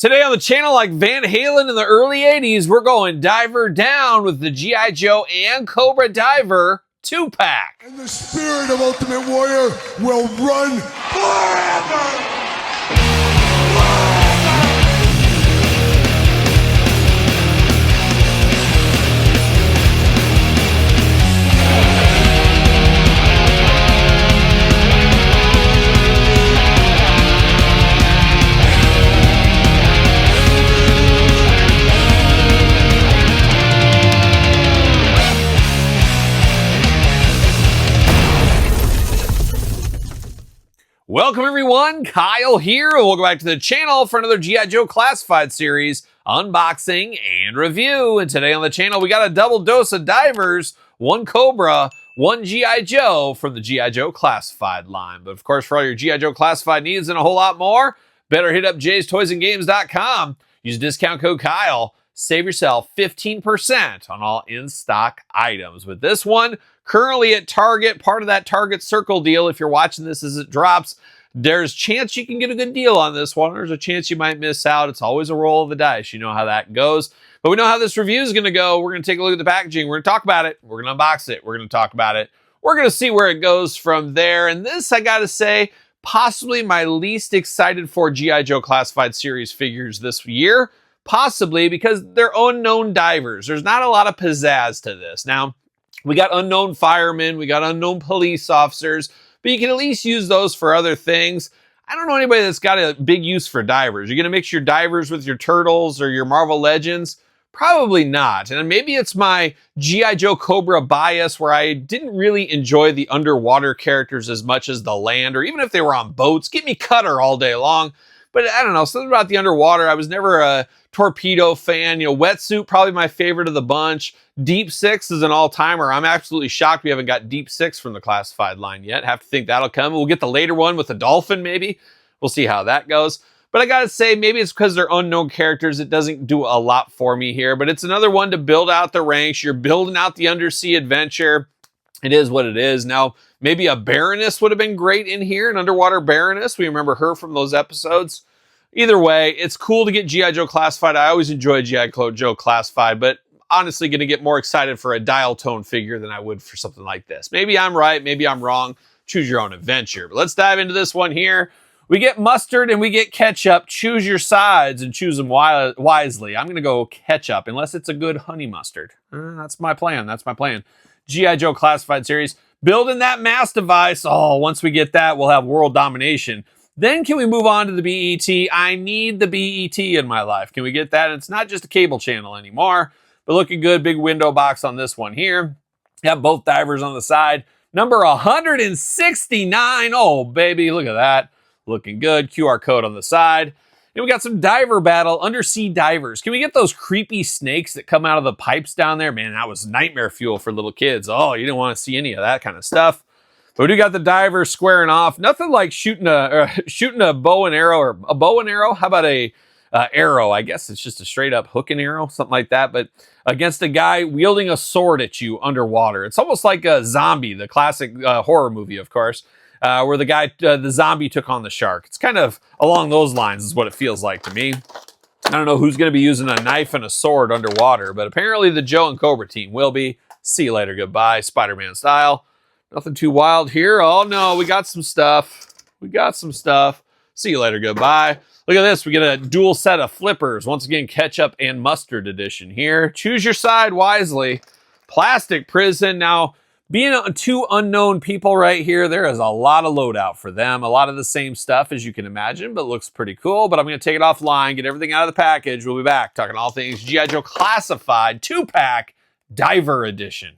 Today on the channel, like Van Halen in the early 80s, we're going diver down with the G.I. Joe and Cobra Diver 2-pack. And the spirit of Ultimate Warrior will run forever! Welcome everyone, Kyle here, and welcome back to the channel for another G.I. Joe Classified series, unboxing and review. And today on the channel, we got a double dose of divers, one Cobra, one G.I. Joe from the G.I. Joe Classified line. But of course, for all your G.I. Joe Classified needs and a whole lot more, better hit up jaystoysandgames.com. Use discount code Kyle. Save yourself 15% on all in-stock items. With this one, currently at Target, part of that Target Circle deal, if you're watching this as it drops, there's a chance you can get a good deal on this one. There's a chance you might miss out. It's always a roll of the dice. You know how that goes. But we know how this review is going to go. We're going to take a look at the packaging. We're going to talk about it. We're going to unbox it. We're going to talk about it. We're going to see where it goes from there. And this, I got to say, possibly my least excited for G.I. Joe Classified series figures this year. Possibly because they're unknown divers. There's not a lot of pizzazz to this. Now, we got unknown firemen, we got unknown police officers, but you can at least use those for other things. I don't know anybody that's got a big use for divers. You're going to mix your divers with your Turtles or your Marvel Legends? Probably not. And maybe it's my G.I. Joe Cobra bias where I didn't really enjoy the underwater characters as much as the land, or even if they were on boats. Get me Cutter all day long. But I don't know, something about the underwater. I was never a torpedo fan. You know, Wetsuit, probably my favorite of the bunch. Deep Six is an all-timer. I'm absolutely shocked we haven't got Deep Six from the Classified line yet. Have to think that'll come. We'll get the later one with the Dolphin, maybe. We'll see how that goes. But I gotta say, maybe it's because they're unknown characters. It doesn't do a lot for me here. But it's another one to build out the ranks. You're building out the undersea adventure. It is what it is. Now, maybe a Baroness would have been great in here, an underwater Baroness. We remember her from those episodes. Either way, it's cool to get G.I. Joe Classified. I always enjoy G.I. Joe Classified, but honestly going to get more excited for a dial tone figure than I would for something like this. Maybe I'm right, maybe I'm wrong. Choose your own adventure. But let's dive into this one here. We get mustard and we get ketchup. Choose your sides and choose them wisely. I'm going to go ketchup, unless it's a good honey mustard. That's my plan. That's my plan. G.I. Joe Classified series. Building that mass device. Oh, once we get that, we'll have world domination. Then can we move on to the BET? I need the BET in my life. Can we get that? And it's not just a cable channel anymore, but looking good. Big window box on this one here. Have both divers on the side. Number 169. Oh, baby, look at that. Looking good. QR code on the side. And we got some diver battle, undersea divers. Can we get those creepy snakes that come out of the pipes down there? Man, that was nightmare fuel for little kids. Oh, you didn't want to see any of that kind of stuff. But we do got the divers squaring off. Nothing like shooting a bow and arrow, or a bow and arrow. How about a arrow? I guess it's just a straight up hook and arrow, something like that. But against a guy wielding a sword at you underwater. It's almost like a Zombie, the classic horror movie, of course, where the guy, the zombie took on the shark. It's kind of along those lines is what it feels like to me. I don't know who's going to be using a knife and a sword underwater, but apparently the Joe and Cobra team will be. See you later, goodbye, Spider-Man style. Nothing too wild here. Oh no, we got some stuff. We got some stuff. See you later, goodbye. Look at this. We get a dual set of flippers. Once again, ketchup and mustard edition here. Choose your side wisely. Plastic prison. Now, being two unknown people right here, there is a lot of loadout for them. A lot of the same stuff as you can imagine, but looks pretty cool. But I'm going to take it offline, get everything out of the package. We'll be back talking all things G.I. Joe Classified 2-pack Diver Edition.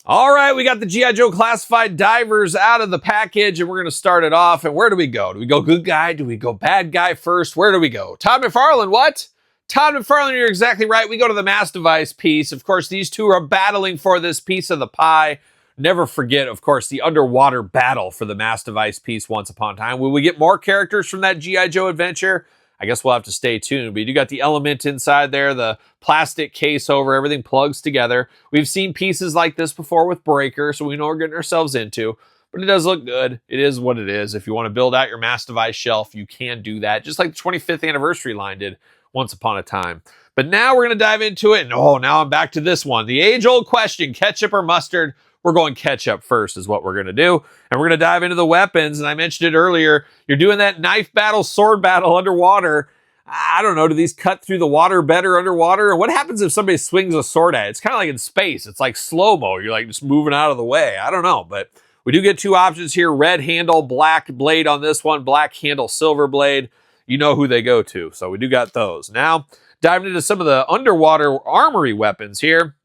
All right, we got the G.I. Joe Classified divers out of the package, and we're going to start it off. And where do we go? Do we go good guy? Do we go bad guy first? Where do we go? Todd McFarlane, what? Todd McFarlane, you're exactly right. We go to the mass device piece. Of course, these two are battling for this piece of the pie. Never forget, of course, the underwater battle for the mass device piece once upon a time. Will we get more characters from that G.I. Joe adventure? I guess we'll have to stay tuned. But you do got the element inside there, the plastic case over, everything plugs together. We've seen pieces like this before with Breaker, so we know what we're getting ourselves into. but it does look good. It is what it is. If you want to build out your mass device shelf, you can do that, just like the 25th anniversary line did once upon a time. But now we're going to dive into it, and now I'm back to this one. The age-old question, ketchup or mustard? We're going ketchup first is what we're going to do. And we're going to dive into the weapons. And I mentioned it earlier. You're doing that knife battle, sword battle underwater. I don't know. Do these cut through the water better underwater? And what happens if somebody swings a sword at it? It's kind of like in space. It's like slow-mo. You're like just moving out of the way. I don't know. But we do get two options here. Red handle, black blade on this one. Black handle, silver blade. You know who they go to. So we do got those. Now, diving into some of the underwater armory weapons here.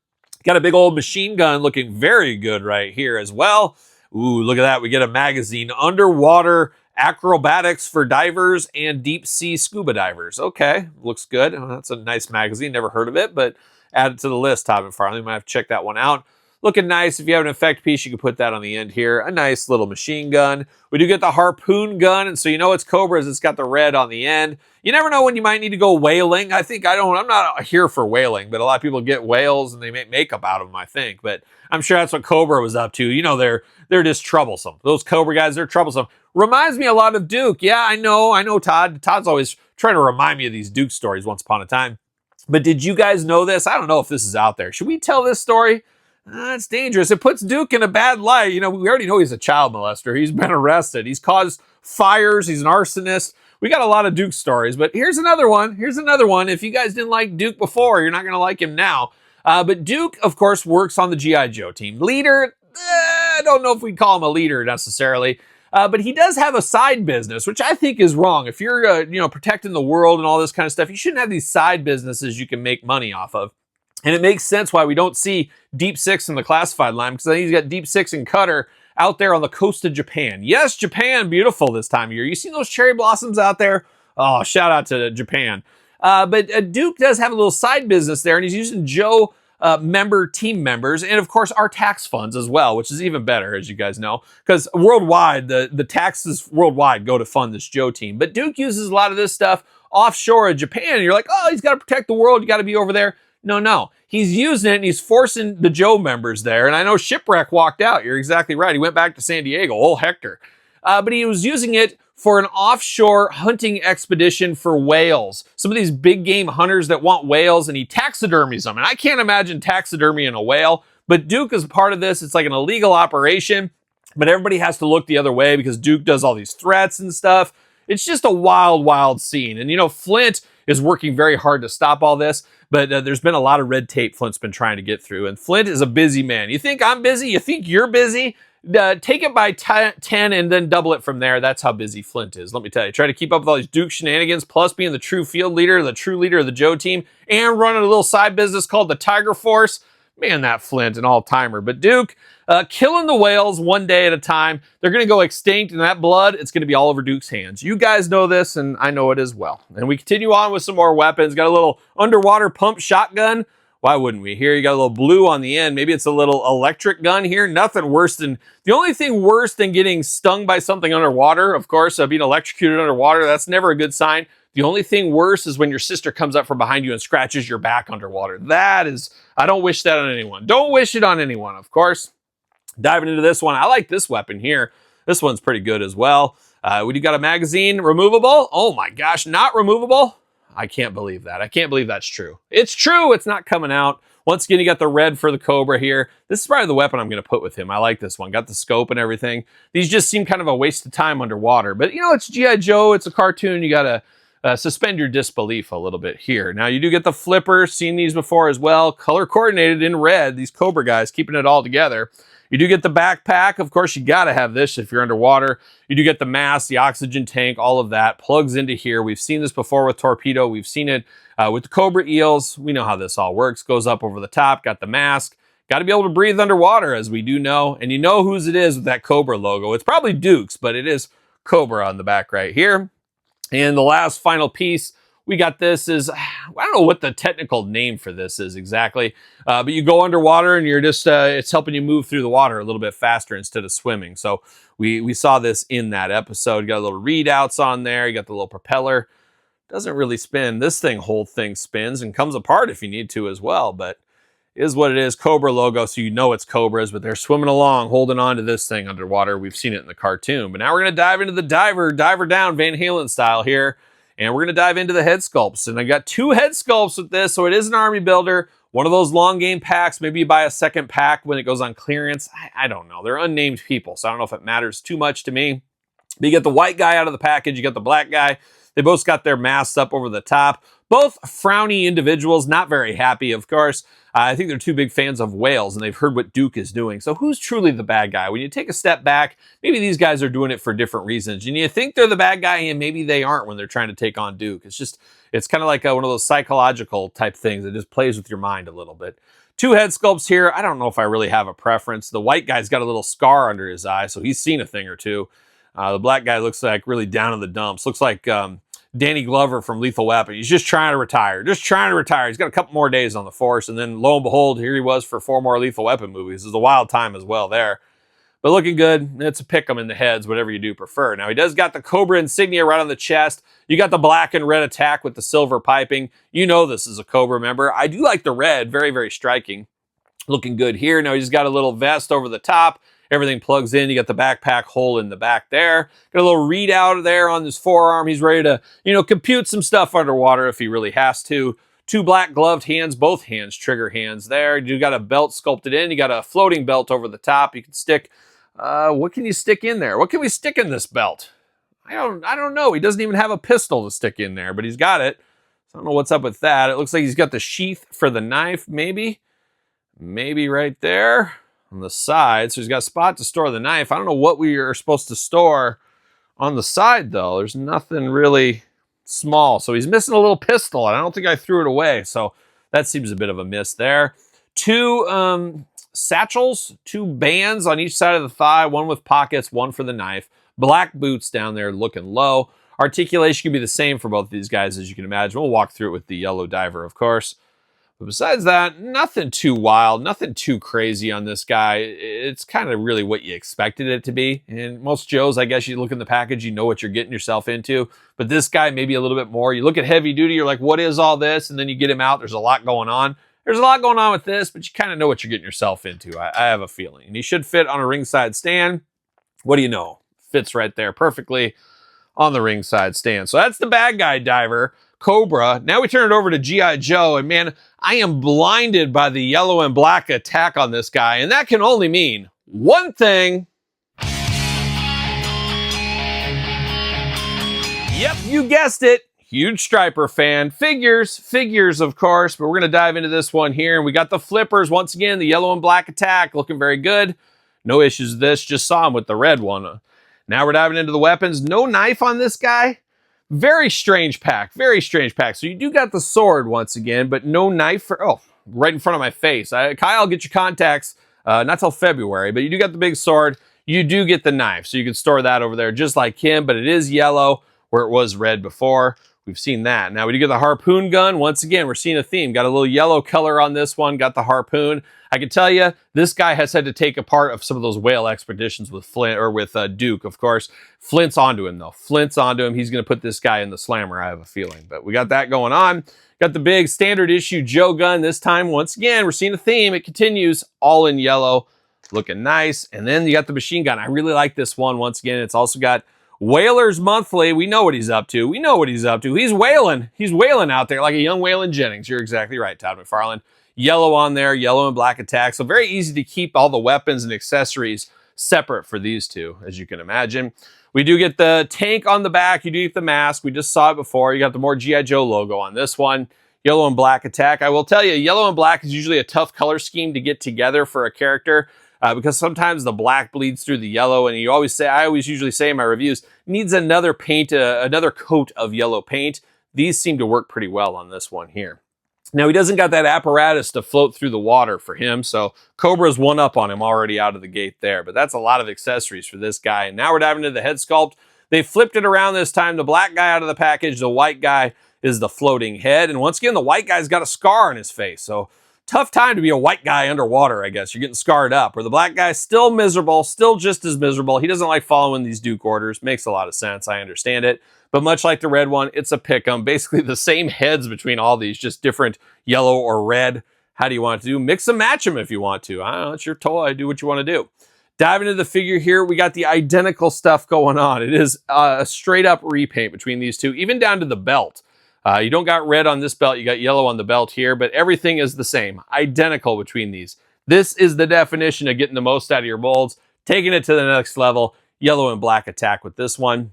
Got a big old machine gun looking very good right here as well. Ooh, look at that. We get a magazine. Underwater acrobatics for divers and deep sea scuba divers. Okay, looks good. Oh, that's a nice magazine. Never heard of it, but add it to the list, Top and Farley. Might have to check that one out. Looking nice. If you have an effect piece, you can put that on the end here. A nice little machine gun. We do get the harpoon gun, and so you know it's Cobra's. It's got the red on the end. You never know when you might need to go whaling. I'm not here for whaling, but a lot of people get whales and they make makeup out of them, I think. But I'm sure that's what Cobra was up to. You know, they're just troublesome. Those Cobra guys, they're troublesome. Reminds me a lot of Duke. Yeah, I know Todd. Todd's always trying to remind me of these Duke stories once upon a time. But did you guys know this? I don't know if this is out there. Should we tell this story? It's dangerous. It puts Duke in a bad light. You know, we already know he's a child molester. He's been arrested. He's caused fires. He's an arsonist. We got a lot of Duke stories, but here's another one. If you guys didn't like Duke before, you're not going to like him now. But Duke, of course, works on the G.I. Joe team. Leader, I don't know if we'd call him a leader necessarily. But he does have a side business, which I think is wrong. If you're, protecting the world and all this kind of stuff, you shouldn't have these side businesses you can make money off of. And it makes sense why we don't see Deep Six in the classified line, because I think he's got Deep Six and Cutter out there on the coast of Japan. Yes, Japan, beautiful this time of year. You seen those cherry blossoms out there? Oh, shout out to Japan. But Duke does have a little side business there, and he's using Joe team members, and of course our tax funds as well, which is even better, as you guys know, because worldwide, the taxes worldwide go to fund this Joe team. But Duke uses a lot of this stuff offshore of Japan, and you're like, oh, he's got to protect the world, you got to be over there. No. He's using it and he's forcing the Joe members there. And I know Shipwreck walked out. You're exactly right. He went back to San Diego. Old Hector. But he was using it for an offshore hunting expedition for whales. Some of these big game hunters that want whales, and he taxidermies them. And I can't imagine taxidermying a whale. But Duke is a part of this. It's like an illegal operation. But everybody has to look the other way because Duke does all these threats and stuff. It's just a wild, wild scene. And, Flint is working very hard to stop all this. But there's been a lot of red tape Flint's been trying to get through. And Flint is a busy man. You think I'm busy? You think you're busy? Take it by 10 and then double it from there. That's how busy Flint is. Let me tell you. Try to keep up with all these Duke shenanigans, plus being the true field leader, the true leader of the Joe team, and running a little side business called the Tiger Force. Man, that Flint, an all-timer. But Duke, killing the whales one day at a time. They're going to go extinct, and that blood, it's going to be all over Duke's hands. You guys know this, and I know it as well. And we continue on with some more weapons. Got a little underwater pump shotgun. Why wouldn't we? Here you got a little blue on the end. Maybe it's a little electric gun here. Nothing worse than, the only thing worse than getting stung by something underwater, of course, being electrocuted underwater, that's never a good sign. The only thing worse is when your sister comes up from behind you and scratches your back underwater. That is, I don't wish that on anyone. Don't wish it on anyone, of course. Diving into this one, I like this weapon here. This one's pretty good as well. We do got a magazine, removable. Oh my gosh, not removable? I can't believe that. I can't believe that's true. It's true, it's not coming out. Once again, you got the red for the Cobra here. This is probably the weapon I'm going to put with him. I like this one. Got the scope and everything. These just seem kind of a waste of time underwater. But, it's G.I. Joe. It's a cartoon. You got to suspend your disbelief a little bit here. Now, you do get the flipper. Seen these before as well. Color coordinated in red. These Cobra guys keeping it all together. You do get the backpack. Of course, you got to have this if you're underwater. You do get the mask, the oxygen tank, all of that plugs into here. We've seen this before with Torpedo. We've seen it with the Cobra eels. We know how this all works. Goes up over the top. Got the mask. Got to be able to breathe underwater, as we do know. And you know whose it is with that Cobra logo. It's probably Duke's, but it is Cobra on the back right here. And the last final piece we got this is, I don't know what the technical name for this is exactly, but you go underwater and you're just, it's helping you move through the water a little bit faster instead of swimming. So we saw this in that episode. You got a little readouts on there. You got the little propeller. Doesn't really spin. This whole thing spins and comes apart if you need to as well. But is what it is. Cobra logo, so you know it's Cobras, but they're swimming along, holding on to this thing underwater. We've seen it in the cartoon. But now we're going to dive into the diver down Van Halen style here. And we're going to dive into the head sculpts. And I got 2 head sculpts with this, so it is an army builder. One of those long game packs. Maybe you buy a second pack when it goes on clearance. I don't know. They're unnamed people, so I don't know if it matters too much to me. But you get the white guy out of the package. You got the black guy. They both got their masks up over the top. Both frowny individuals, not very happy, of course. I think they're 2 big fans of whales, and they've heard what Duke is doing. So who's truly the bad guy? When you take a step back, maybe these guys are doing it for different reasons. And you think they're the bad guy, and maybe they aren't when they're trying to take on Duke. It's kind of like one of those psychological type things that just plays with your mind a little bit. 2 head sculpts here. I don't know if I really have a preference. The white guy's got a little scar under his eye, so he's seen a thing or two. The black guy looks like really down in the dumps. Looks like Danny Glover from Lethal Weapon. He's just trying to retire. He's got a couple more days on the force, and then lo and behold, here he was for 4 more Lethal Weapon movies. It's a wild time as well there. But looking good. It's a pick 'em in the heads, whatever you do prefer. Now, he does got the Cobra insignia right on the chest. You got the black and red attack with the silver piping. You know this is a Cobra member. I do like the red. Very, very striking. Looking good here. Now, he's got a little vest over the top. Everything plugs in. You got the backpack hole in the back there. Got a little readout there on his forearm. He's ready to, compute some stuff underwater if he really has to. 2 black gloved hands, both hands, trigger hands there. You got a belt sculpted in. You got a floating belt over the top. You can stick, what can you stick in there? What can we stick in this belt? I don't know. He doesn't even have a pistol to stick in there, but he's got it. So I don't know what's up with that. It looks like he's got the sheath for the knife, maybe. Maybe right there on the side. So he's got a spot to store the knife. I don't know what we are supposed to store on the side, though. There's nothing really small. So he's missing a little pistol, and I don't think I threw it away. So that seems a bit of a miss there. 2 satchels, 2 bands on each side of the thigh, one with pockets, one for the knife. Black boots down there looking low. Articulation can be the same for both of these guys, as you can imagine. We'll walk through it with the yellow diver, of course. But besides that, nothing too wild, nothing too crazy on this guy. It's kind of really what you expected it to be. And most Joes, I guess you look in the package, you know what you're getting yourself into. But this guy, maybe a little bit more. You look at heavy duty, you're like, what is all this? And then you get him out, there's a lot going on. There's a lot going on with this, but you kind of know what you're getting yourself into. I have a feeling. And he should fit on a ringside stand. What do you know? Fits right there perfectly on the ringside stand. So that's the bad guy diver. Cobra. Now we turn it over to G.I. Joe, and man, I am blinded by the yellow and black attack on this guy, and that can only mean one thing. Yep, you guessed it. Huge Striper fan. Figures, of course, but we're going to dive into this one here, and we got the flippers. Once again, the yellow and black attack, looking very good. No issues with this, just saw him with the red one. Now we're diving into the weapons. No knife on this guy. Very strange pack, very strange pack. So you do got the sword once again, but no knife right in front of my face. Kyle, get your contacts, not till February, but you do got the big sword. You do get the knife, so you can store that over there just like him, but it is yellow where it was red before. We've seen that. Now we do get the harpoon gun. Once again, we're seeing a theme. Got a little yellow color on this one, got the harpoon. I can tell you, this guy has had to take a part of some of those whale expeditions with Flint, or with Duke, of course. Flint's onto him, though. Flint's onto him. He's going to put this guy in the slammer, I have a feeling. But we got that going on. Got the big standard issue Joe gun this time. Once again, we're seeing a theme. It continues all in yellow. Looking nice. And then you got the machine gun. I really like this one. Once again, it's also got Whalers Monthly. We know what he's up to. We know what he's up to. He's whaling. He's whaling out there like a young Waylon Jennings. You're exactly right, Todd McFarlane. Yellow on there, yellow and black attack. So very easy to keep all the weapons and accessories separate for these two, as you can imagine. We do get the tank on the back. You do get the mask. We just saw it before. You got the more G.I. Joe logo on this one. Yellow and black attack. I will tell you, yellow and black is usually a tough color scheme to get together for a character because sometimes the black bleeds through the yellow. And I always usually say in my reviews, needs another paint, another coat of yellow paint. These seem to work pretty well on this one here. Now, he doesn't got that apparatus to float through the water for him, so Cobra's one up on him already out of the gate there. But that's a lot of accessories for this guy. And now we're diving into the head sculpt. They flipped it around this time. The black guy out of the package, the white guy is the floating head. And once again, the white guy's got a scar on his face. So tough time to be a white guy underwater, I guess. You're getting scarred up. Where the black guy's still miserable, still just as miserable. He doesn't like following these Duke orders. Makes a lot of sense. I understand it. But much like the red one, it's a pick 'em. Basically the same heads between all these, just different yellow or red. How do you want to do? Mix and match them if you want to. I don't know, it's your toy. Do what you want to do. Diving into the figure here, we got the identical stuff going on. It is a straight up repaint between these two, even down to the belt. You don't got red on this belt, you got yellow on the belt here, but everything is the same, identical between these. This is the definition of getting the most out of your molds, taking it to the next level. Yellow and black attack with this one.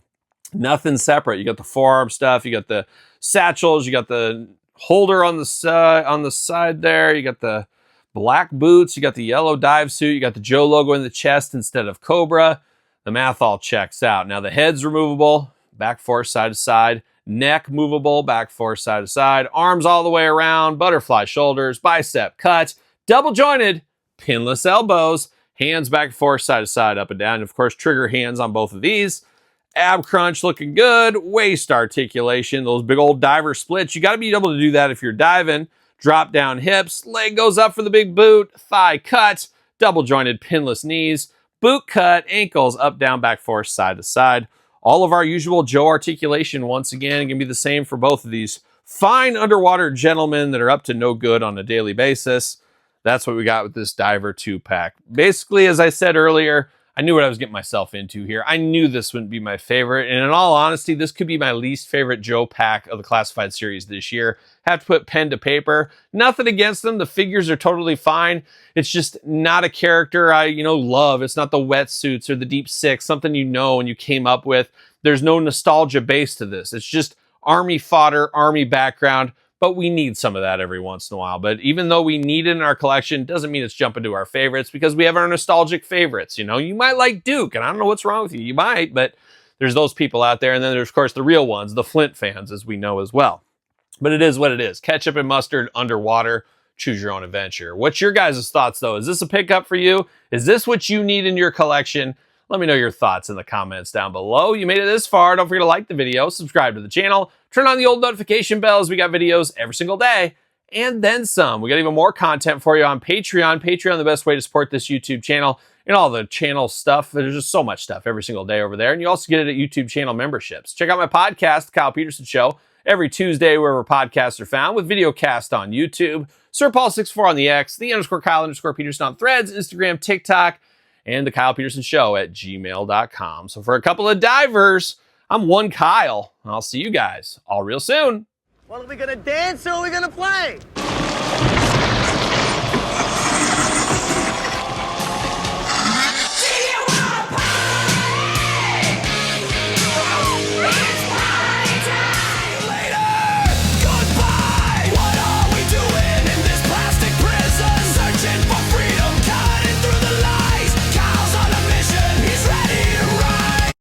Nothing separate. You got the forearm stuff, you got the satchels, you got the holder on the side there, you got the black boots, you got the yellow dive suit, you got the Joe logo in the chest instead of Cobra. The math all checks out. Now the head's removable, back forth, side to side. Neck movable, back forth, side to side. Arms all the way around, butterfly shoulders, bicep cut, double jointed, pinless elbows, hands back and forth, side to side, up and down. And of course, trigger hands on both of these. Ab crunch looking good. Waist articulation, those big old diver splits. You got to be able to do that if you're diving. Drop down hips, leg goes up for the big boot, thigh cut, double jointed pinless knees, boot cut, ankles up, down, back, forth, side to side. All of our usual Joe articulation, once again, can be the same for both of these fine underwater gentlemen that are up to no good on a daily basis. That's what we got with this Diver 2-pack. Basically, as I said earlier, I knew what I was getting myself into here. I knew this wouldn't be my favorite. And in all honesty, this could be my least favorite Joe pack of the Classified series this year. Have to put pen to paper. Nothing against them. The figures are totally fine. It's just not a character I, love. It's not the wetsuits or the Deep Six, something and you came up with. There's no nostalgia base to this. It's just Army fodder, Army background. But we need some of that every once in a while. But even though we need it in our collection, doesn't mean it's jumping to our favorites because we have our nostalgic favorites. You might like Duke, and I don't know what's wrong with you. You might, but there's those people out there. And then there's, of course, the real ones, the Flint fans, as we know as well. But it is what it is. Ketchup and mustard underwater. Choose your own adventure. What's your guys' thoughts, though? Is this a pickup for you? Is this what you need in your collection? Let me know your thoughts in the comments down below. You made it this far. Don't forget to like the video, subscribe to the channel, turn on the old notification bells. We got videos every single day and then some. We got even more content for you on Patreon. Patreon, the best way to support this YouTube channel and all the channel stuff. There's just so much stuff every single day over there. And you also get it at YouTube channel memberships. Check out my podcast, The Kyle Peterson Show, every Tuesday wherever podcasts are found with video cast on YouTube. SirPaul64 on the X, _Kyle_Peterson on Threads, Instagram, TikTok, and TheKylePetersonShow at gmail.com. So for a couple of divers, I'm one Kyle. I'll see you guys all real soon. Well, are we gonna dance or are we gonna play?